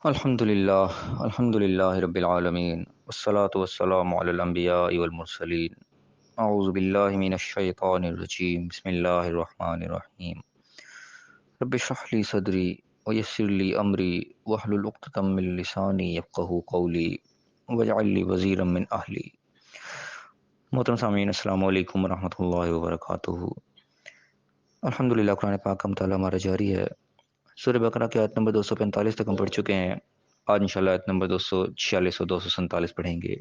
الحمد للہ رب العالمین والصلاة والسلام علی الانبیاء والمرسلین اعوذ باللہ من الشیطان الرجیم بسم اللہ الرحمن الرحیم رب اشرح لی صدری ویسر لی امری واحلل عقدۃ من لسانی یفقہوا قولی واجعل لی وزیرا من اہلی۔ محترم سامعین، السلام علیکم ورحمۃ اللہ وبرکاتہ۔ الحمدللہ، قرآن پاک کا مطالعہ ہمارا جاری ہے۔ سورہ بقرہ کی آیت نمبر 245 تک ہم پڑھ چکے ہیں۔ آج انشاءاللہ آیت نمبر 246 اور 247 پڑھیں گے۔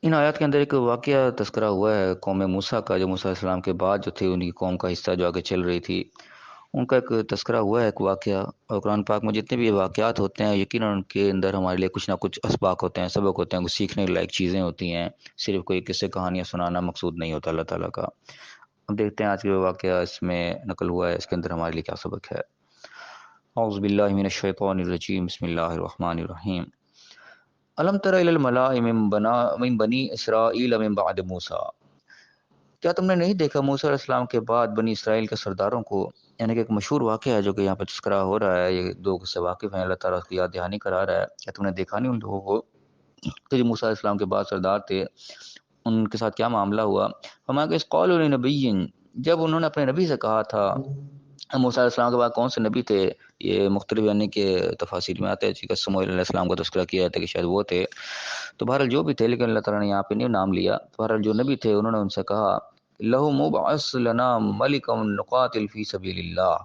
ان آیات کے اندر ایک واقعہ تذکرہ ہوا ہے قوم موسیٰ کا، جو موسیٰ علیہ السلام کے بعد جو تھے ان کی قوم کا حصہ جو آگے چل رہی تھی، ان کا ایک تذکرہ ہوا ہے، ایک واقعہ۔ اور قرآن پاک میں جتنے بھی واقعات ہوتے ہیں یقیناً ان کے اندر ہمارے لیے کچھ نہ کچھ اسباق ہوتے ہیں، سبق ہوتے ہیں، کچھ سیکھنے لائق چیزیں ہوتی ہیں۔ صرف کوئی قصے کہانیاں سنانا مقصود نہیں ہوتا اللہ تعالیٰ کا۔ اب دیکھتے ہیں آج کا واقعہ اس میں نقل ہوا ہے، اس کے اندر ہمارے لیے کیا سبق ہے۔ اعوذ باللہ من الشیطان الرجیم بسم اللہ الرحمن الرحیم۔ الم تر الی الملاء من بنی اسرائیل من بعد موسیٰ، کیا تم نے نہیں دیکھا موسیٰ علیہ السلام کے بعد بنی اسرائیل کے سرداروں کو؟ یعنی کہ ایک مشہور واقعہ ہے جو کہ یہاں پہ تذکرہ ہو رہا ہے، یہ دو سے واقف ہیں، اللہ تعالیٰ اس کی یاد دہانی کرا رہا ہے۔ کیا تم نے دیکھا نہیں ان لوگوں کو کہ جو موسیٰ علیہ السلام کے بعد سردار تھے، ان کے ساتھ کیا معاملہ ہوا؟ فرمایا کہ اس قول لنبی، جب انہوں نے اپنے نبی سے کہا تھا۔ موسیٰ علیہ السلام کے بعد کون سے نبی تھے؟ یہ مختلف یعنی کہ تفاسیر میں آتے ہیں کہ سموئیل علیہ السلام کا تذکرہ کیا جاتا ہے کہ شاید وہ تھے، تو بہرحال جو بھی تھے، لیکن اللہ تعالیٰ نے یہاں پہ نہیں نام لیا۔ بہرحال جو نبی تھے انہوں نے ان سے کہا لہو مبعث لنا ملکا نقاتل فی سبیل اللہ،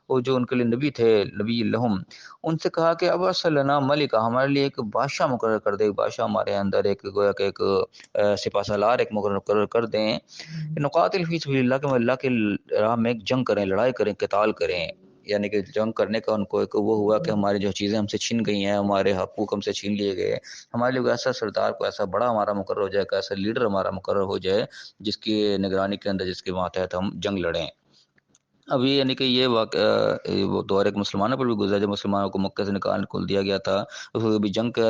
وہ جو ان کے لیے نبی تھے، نبی لہم، ان سے کہا کہ ابعث لنا ملکا، ہمارے لیے ایک بادشاہ مقرر کر دے، ایک بادشاہ ہمارے اندر ایک گویا کہ ایک سپہ سالار ایک مقرر کر دیں، نقاتل فی سبیل اللہ، کہ ہم اللہ کے راہ میں ایک جنگ کریں، لڑائی کریں، قتال کریں۔ یعنی کہ جنگ کرنے کا ان کو ایک وہ ہوا کہ ہماری جو چیزیں ہم سے چھن گئی ہیں، ہمارے حقوق ہم سے چھین لیے گئے، ہمارے لیے کوئی ایسا سردار، کوئی ایسا بڑا ہمارا مقرر ہو جائے، کوئی ایسا لیڈر ہمارا مقرر ہو جائے جس کی نگرانی کے اندر، جس کے ماتحت ہم جنگ لڑیں۔ ابھی یعنی کہ یہ واقعہ وہ دور ایک مسلمانوں پر بھی گزرا، جب مسلمانوں کو مکہ سے نکال دیا گیا تھا، اس کو بھی جنگ کا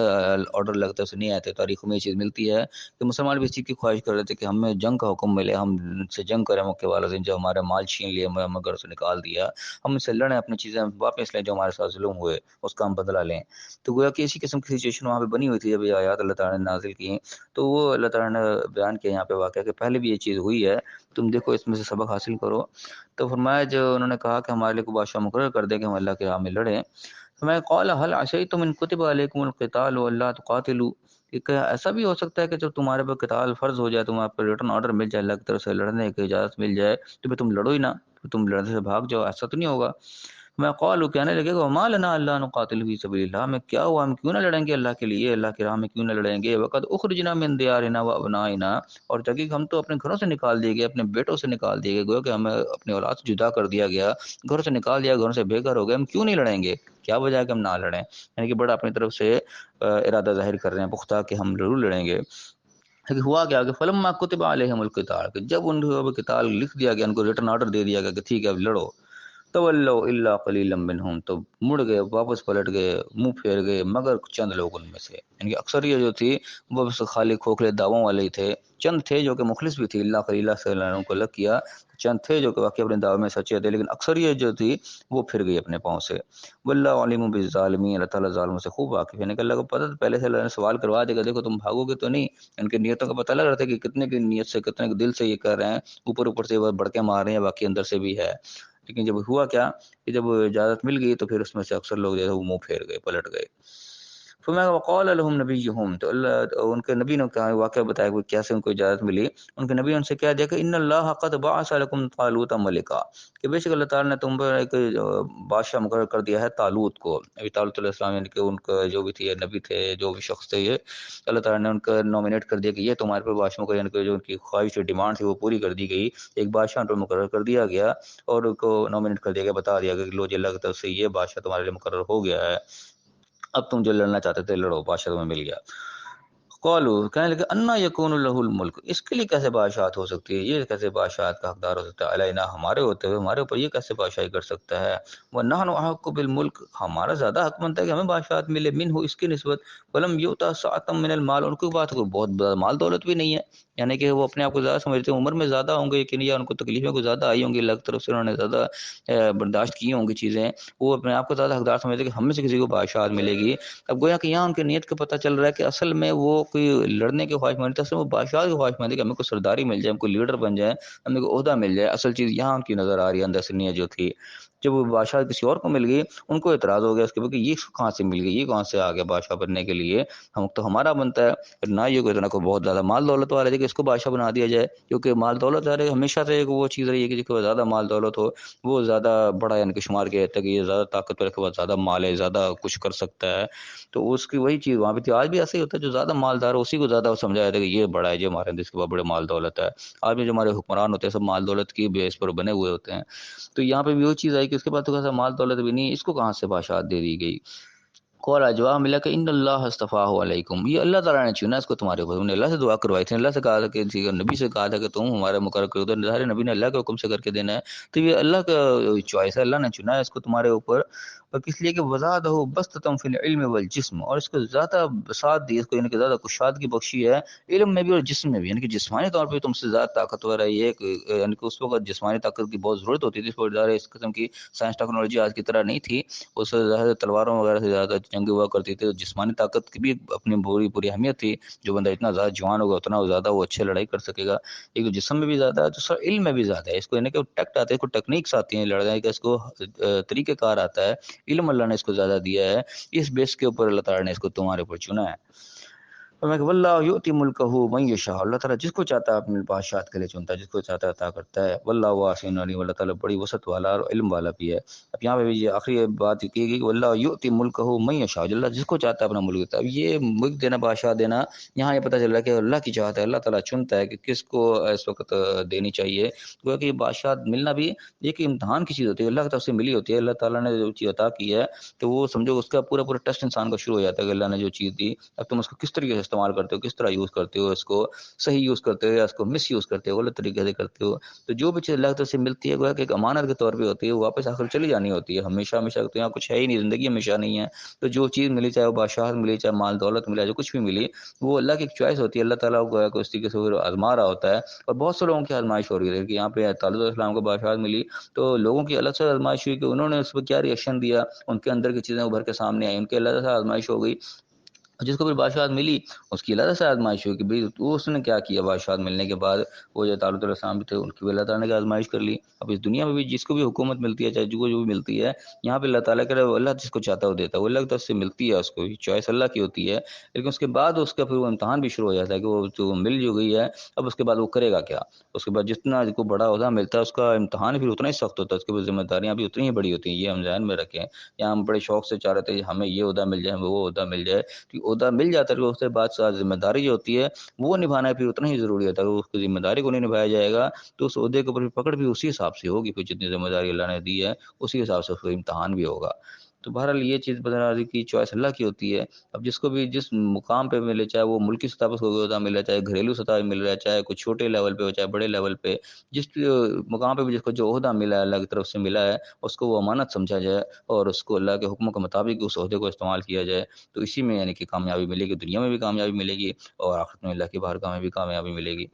آرڈر لگتا ہے، اسے نہیں آتے۔ تاریخ میں یہ چیز ملتی ہے کہ مسلمان بھی اس چیز کی خواہش کر رہے تھے کہ ہمیں جنگ کا حکم ملے، ہم ان سے جنگ کریں، مکے والوں سے جو ہمارے مال چھین لیے، ہمیں گھر سے نکال دیا، ہم ان سے لڑیں، اپنی چیزیں واپس لیں، جو ہمارے ساتھ ظلم ہوئے اس کا ہم بدلہ لیں۔ تو گویا کہ اسی قسم کی سچویشن وہاں پہ بنی ہوئی تھی جب یہ آیات اللہ تعالیٰ نے نازل کی، تو وہ اللہ تعالیٰ نے بیان کیا یہاں پہ واقعہ کہ پہلے بھی یہ چیز ہوئی ہے، تم دیکھو اس میں سے سبق حاصل کرو۔ تو فرمایا جو انہوں نے کہا کہ ہمارے لیے کوئی بادشاہ مقرر کر دے کہ ہم اللہ کے راہ میں لڑیں، فرمایا قال هل عصیتم ان کتب علیکم القتال والا تقاتلوا، کہ کیا ایسا بھی ہو سکتا ہے کہ جب تمہارے پر قتال فرض ہو جائے، تمہارے پر ریٹرن آرڈر مل جائے، اللہ کی طرف سے لڑنے کی اجازت مل جائے، تو پھر تم لڑو ہی نہ، پھر تم لڑنے سے بھاگ جاؤ، ایسا تو نہیں ہوگا؟ میں قالوا، کہنے لگے گا وما لنا الا نقاتل فی سبیل اللہ، ہمیں کیا ہوا، ہم کیوں نہ لڑیں گے اللہ کے لیے، اللہ کی راہ میں کیوں نہ لڑیں گے؟ وقد اخرجنا من دیارنا وابنائنا، اور جبکہ ہم تو اپنے گھروں سے نکال دیے گئے، اپنے بیٹوں سے نکال دیے گئے، گویا کہ ہمیں اپنی اولاد سے جدا کر دیا گیا، گھروں سے نکال دیا، گھروں سے بے گھر ہو گئے، ہم کیوں نہیں لڑیں گے؟ کیا وجہ ہے کہ ہم نہ لڑیں؟ یعنی کہ بڑا اپنی طرف سے ارادہ ظاہر کر رہے ہیں پختہ کہ ہم ضرور لڑیں گے۔ لیکن ہوا کیا کہ فلما کتب علیہم القتال، کہ جب ان کو قتال لکھ دیا گیا، ان کو ریٹرن آرڈر دے دیا گیا کہ ٹھیک ہے اب لڑو، تولوا الا قلیلا منہم، تو مڑ گئے، واپس پلٹ گئے، منہ پھیر گئے، مگر چند لوگ ان میں سے، یعنی کہ اکثریت جو تھی وہ بس خالی کھوکھلے دعووں والے ہی تھے، چند تھے جو کہ مخلص بھی تھی، اللہ قلیلہ صلی اللہ علیہ وسلم کو الگ کیا، چند تھے جو کہ واقعی اپنے دعوے میں سچے تھے، لیکن اکثریت جو تھی وہ پھر گئی اپنے پاؤں سے۔ واللہ علیم بالظالمین، اللہ تعالیٰ ظالموں سے خوب واقف ہے، یعنی کہ اللہ کو پتہ تھا پہلے سے، اللہ نے سوال کروا دے گا، دیکھو تم بھاگو گے تو نہیں، ان کی نیتوں کا پتہ لگ رہا تھا کہ کتنے کی نیت سے، کتنے کے دل سے یہ کر رہے ہیں، اوپر سے وہ بڑکے مار رہے ہیں، باقی اندر سے بھی ہے۔ لیکن جب ہوا کیا کہ جب اجازت مل گئی تو پھر اس میں سے اکثر لوگ جو ہے وہ منہ پھیر گئے، پلٹ گئے۔ فرمایا وقال لهم نبيهم، تو اللہ ان کے نبی نے کہا، واقعہ بتایا کہ کیسے ان کو اجازت ملی۔ ان کے نبی نے ان سے کیا دیا کہ ان اللہ قد بعث لكم طالوت ملکا، کہ بے شک اللہ تعالیٰ نے تم پر ایک بادشاہ مقرر کر دیا ہے طالوت کو۔ ابھی طالوت علیہ السلام یعنی کہ ان کا جو بھی تھے، نبی تھے، جو بھی شخص تھے، یہ اللہ تعالیٰ نے ان کا نومینیٹ کر دیا کہ یہ تمہارے پر بادشاہ مقرر، یعنی کہ جو ان کی خواہش ڈیمانڈ تھی وہ پوری کر دی گئی، ایک بادشاہ ان پر مقرر کر دیا گیا اور ان کو نومینیٹ کر دیا گیا، بتا دیا گیا کہ لو جی اللہ کی طرف سے یہ بادشاہ تمہارے لیے مقرر ہو گیا ہے، اب تم جو لڑنا چاہتے تھے لڑو، بادشاہ تمہیں مل گیا۔ قالو کہنے لگے انا یکون لہ الملک، اس کے لیے کیسے بادشاہت ہو سکتی ہے، یہ کیسے بادشاہت کا حقدار ہو سکتا ہے، علینا ہمارے ہوتے ہوئے ہمارے اوپر یہ کیسے بادشاہی کر سکتا ہے، ونحن احق بالملک ہمارا زیادہ حق بنتا ہے کہ ہمیں بادشاہت ملے، منہ اس کی نسبت، ولم یؤتا سعۃ من المال، ان کے پاس کوئی بہت زیادہ مال دولت بھی نہیں ہے، یعنی کہ وہ اپنے آپ کو زیادہ سمجھتے ہیں، عمر میں زیادہ ہوں گے لیکن یا ان کو تکلیفیں کو زیادہ آئی ہوں گی، اللہ کی طرف سے انہوں نے زیادہ برداشت کی ہوں گی چیزیں، وہ اپنے آپ کو زیادہ حقدار سمجھتے ہیں کہ ہم میں سے کسی کو بادشاہت ملے گی۔ اب گویا کہ یہاں ان کے نیت کا پتہ چل رہا ہے کہ اصل میں وہ کوئی لڑنے کے خواہش مند تھا، اصل میں وہ بادشاہ کی خواہش مند ہے کہ ہمیں کوئی سرداری مل جائے، ہم کوئی لیڈر بن جائے، ہمیں کوئی عہدہ مل جائے، اصل چیز یہاں ان کی نظر آ رہی ہے، اندر سے نیت جو تھی۔ جب وہ بادشاہ کسی اور کو مل گئی، ان کو اعتراض ہو گیا اس کے اوپر کہ یہ کہاں سے مل گئی، یہ کہاں سے آ گیا بادشاہ بننے کے لیے، ہم تو ہمارا بنتا ہے، نہ یہ کوئی اتنا کوئی بہت زیادہ مال دولت والا ہے کہ اس کو بادشاہ بنا دیا جائے، کیونکہ مال دولت ہمیشہ سے ایک وہ چیز رہی ہے کہ جس کو زیادہ مال دولت ہو وہ زیادہ بڑا یعنی کہ شمار کیا جاتا ہے کہ یہ زیادہ طاقتور کے بعد زیادہ مال ہے، زیادہ کچھ کر سکتا ہے، تو اس کی وہی چیز وہاں پہ تھی۔ آج بھی ایسا ہی ہوتا ہے، جو زیادہ مالدار ہے اسی کو زیادہ سمجھا جاتا ہے کہ یہ بڑا ہے، جو ہمارے اندر اس کے بعد بڑے مال دولت ہے۔ آج بھی جو ہمارے حکمران ہوتے ہیں سب مال دولت کی بیس پر بنے ہوئے ہوتے ہیں، تو یہاں پہ بھی وہ چیز آئی کہ اس کے بعد تو کیسا مال دولت بھی نہیں، اس کو کہاں سے بادشاہت دے دی گئی۔ قال جواب ملا کہ ان اللہ اصطفاہ علیکم، یہ اللہ تعالیٰ نے چنا اس کو تمہارے اوپر، انہوں نے اللہ سے دعا کروائی تھی، اللہ سے کہا تھا کہ نبی سے کہا تھا کہ تم ہمارے مقرر کرو، تو ظاہر نبی نے اللہ کے حکم سے کر کے دینا ہے، تو یہ اللہ کا چوائس ہے، اللہ نے چنا ہے اس کو تمہارے اوپر، اور کس لیے کہ وزادہ بسطۃ فی العلم والجسم، اور اس کو زیادہ بساط دی، اس کو یعنی کہ زیادہ کشادگی بخشی ہے علم میں بھی اور جسم میں بھی، یعنی کہ جسمانی طور پہ تم سے زیادہ طاقتور ہے یہ، یعنی کہ اس وقت جسمانی طاقت کی بہت ضرورت ہوتی تھی، اس وقت اس قسم کی سائنس ٹیکنالوجی آج کی طرح نہیں تھی، اس سے زیادہ تلواروں وغیرہ سے زیادہ جنگیں ہوا کرتی تھی، جسمانی طاقت کی بھی اپنی پوری اہمیت تھی، جو بندہ اتنا زیادہ جوان ہوگا اتنا زیادہ وہ اچھے لڑائی کر سکے گا، ایک تو جسم میں بھی زیادہ ہے، دوسرا علم میں بھی زیادہ ہے، اس کو یعنی کہ ٹیکٹ آتے ہیں، اس کو ٹیکنیکس آتی ہیں لڑائی کا، اس کو طریقہ کار آتا ہے، علم اللہ نے اس کو زیادہ دیا ہے، اس بیس کے اوپر اللہ تعالیٰ نے اس کو تمہارے اوپر چنا ہے۔ فرمایا کہ واللہ یؤتی ملکہ من یشاء، اللہ تعالیٰ جس کو چاہتا ہے اپنی بادشاہت کے لیے چنتا ہے، جس کو چاہتا ہے عطا کرتا ہے، واللہ واسع علیم، اللہ تعالیٰ بڑی وسعت والا اور علم والا بھی ہے۔ اب یہاں پہ بھی یہ آخری بات کی گئی کہ واللہ یؤتی ملکہ من یشاء، اللہ جس کو چاہتا ہے اپنا ملک دیتا ہے۔ اب یہ ملک دینا، بادشاہ دینا، یہاں یہ پتہ چل رہا ہے کہ اللہ کی چاہت ہے، اللہ تعالیٰ چنتا ہے کہ کس کو اس وقت دینی چاہیے، گویا کہ یہ بادشاہت ملنا بھی ایک امتحان کی چیز ہوتی ہے، اللہ کی طرف سے ملی ہوتی ہے، اللہ تعالیٰ نے جو چیز عطا کی ہے تو وہ سمجھو اس کا پورا ٹیسٹ انسان کا شروع ہو جاتا ہے کہ اللہ نے جو چیز دی، اب تم اس کو کس طریقے سے استعمال کرتے ہو، کس طرح یوز کرتے ہو، اس کو صحیح یوز کرتے ہو یا اس کو مس یوز کرتے ہو، غلط طریقے سے کرتے ہو، تو جو بھی چیز اللہ کی طرف سے ملتی ہے گویا کہ ایک امانت کے طور پہ ہوتی ہے، وہ واپس آخر چلی جانی ہوتی ہے، ہمیشہ تو یہاں کچھ ہے ہی نہیں، زندگی ہمیشہ نہیں ہے، تو جو چیز ملی، چاہے وہ بادشاہت ملی، چاہے مال دولت ملا، جو کچھ بھی ملی، وہ اللہ کی ایک چوائس ہوتی ہے، اللہ تعالیٰ کو گویا کہ اس طریقے سے وہ آزما رہا ہوتا ہے، اور بہت سے لوگوں کی آزمائش ہو رہی ہے کہ یہاں پہ طالب السلام کو بادشاہت ملی تو لوگوں کی الگ سے آزمائش ہوئی کہ انہوں نے اس پہ کیا ریئیکشن دیا، ان کے اندر کی چیزیں ابھر کے سامنے آئی، ان کے اللہ سے آزمائش ہو گئی، جس کو پھر بادشاہت ملی اس کی اللہ سے آزمائش ہوئی کہ بھئی وہ اس نے کیا کیا، بادشاہت ملنے کے بعد وہ جو طالب السلام بھی تھے ان کی بھی اللہ تعالیٰ نے آزمائش کر لی۔ اب اس دنیا میں بھی جس کو بھی حکومت ملتی ہے، چاہے جو بھی ملتی ہے، یہاں پہ اللہ تعالیٰ کا اللہ جس کو چاہتا ہے وہ دیتا ہے، وہ اللہ کی طرف سے ملتی ہے، اس کو چوائس اللہ کی ہوتی ہے، لیکن اس کے بعد اس کا پھر وہ امتحان بھی شروع ہو جاتا ہے کہ وہ جو مل جو گئی ہے اب اس کے بعد وہ کرے گا کیا، اس کے بعد جتنا کو بڑا عہدہ ملتا ہے اس کا امتحان پھر اتنا ہی سخت ہوتا ہے، اس کے بعد ذمہ داریاں بھی اتنی ہی بڑی ہوتی ہیں، یہ ہم ذہن میں رکھیں، یا ہم بڑے شوق سے چاہ رہے تھے ہمیں یہ عہدہ مل جائے، ہمیں وہ عہدہ مل جائے، تو عہدہ مل جاتا ہے، اس کے بعد ذمہ داری جو ہوتی ہے وہ نبھانا پھر اتنا ہی ضروری ہوتا ہے، اس کی ذمہ داری کو نہیں نبھایا جائے گا تو اس عہدے کے اوپر پکڑ بھی اسی حساب سے ہوگی، پھر جتنی ذمہ داری اللہ نے دی ہے اسی حساب سے اس کو امتحان بھی ہوگا۔ تو بہرحال یہ چیز بتا رہی کہ چوائس اللہ کی ہوتی ہے، اب جس کو بھی جس مقام پہ ملے، چاہے وہ ملکی سطح پر کوئی عہدہ ملے، چاہے گھریلو سطح پہ مل رہا ہے، چاہے کوئی چھوٹے لیول پہ ہو چاہے بڑے لیول پہ، جس مقام پہ بھی جس کو جو عہدہ ملا ہے اللہ کی طرف سے ملا ہے اس کو وہ امانت سمجھا جائے اور اس کو اللہ کے حکم کے مطابق اس عہدے کو استعمال کیا جائے، تو اسی میں یعنی کہ کامیابی ملے گی، دنیا میں بھی کامیابی ملے گی اور آخرت میں اللہ کی بارگاہ میں بھی کامیابی ملے گی۔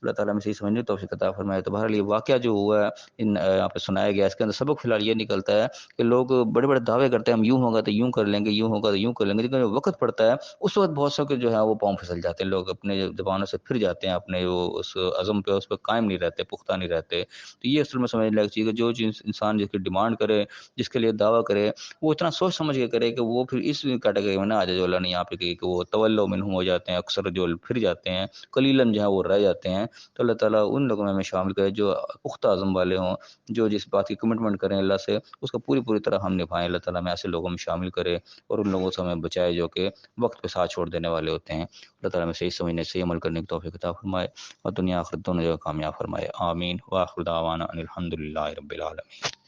اللہ تعالیٰ میں صحیح سمجھنے کی توفیق عطا فرمائے۔ تو بہرحال یہ واقعہ جو ہوا ہے یہاں پہ سنایا گیا، اس کے اندر سبق فی الحال یہ نکلتا ہے کہ لوگ بڑے بڑے دعوے کرتے ہیں ہم یوں ہوگا تو یوں کر لیں گے، یوں ہوگا تو یوں کر لیں گے، لیکن جب وقت پڑتا ہے اس وقت بہت سو کے جو ہے وہ پاؤں پھسل جاتے ہیں، لوگ اپنے زبانوں سے پھر جاتے ہیں، اپنے وہ اس عزم پہ اس پہ قائم نہیں رہتے، پختہ نہیں رہتے۔ تو یہ اصل میں سمجھنے لائق چیز ہے، جو چیز انسان جس کی ڈیمانڈ کرے، جس کے لیے دعویٰ کرے، وہ اتنا سوچ سمجھ کے کرے کہ وہ پھر اس کیٹیگری میں نہ آ جائے جو اللہ نے یہاں پہ کہی کہ وہ تولوا منہم ہو جاتے ہیں، اکثر جو پھر جاتے ہیں، قلیلاً جو ہے وہ رہ جاتے ہیں۔ تو اللہ تعالیٰ ان لوگوں میں ہمیں شامل کرے جو پختہ عزم والے ہوں، جو جس بات کی کمٹمنٹ کریں اللہ سے اس کو پوری طرح ہم نبھائیں، اللہ تعالیٰ ہمیں ایسے لوگوں میں شامل کرے اور ان لوگوں سے ہمیں بچائے جو کہ وقت پہ ساتھ چھوڑ دینے والے ہوتے ہیں۔ اللہ تعالیٰ ہمیں صحیح سمجھنے، صحیح عمل کرنے کی توفیق عطا فرمائے اور دنیا آخرت دونوں جگہ کامیاب فرمائے، آمین۔ وآخر دعوانا ان الحمد للہ رب العالمین۔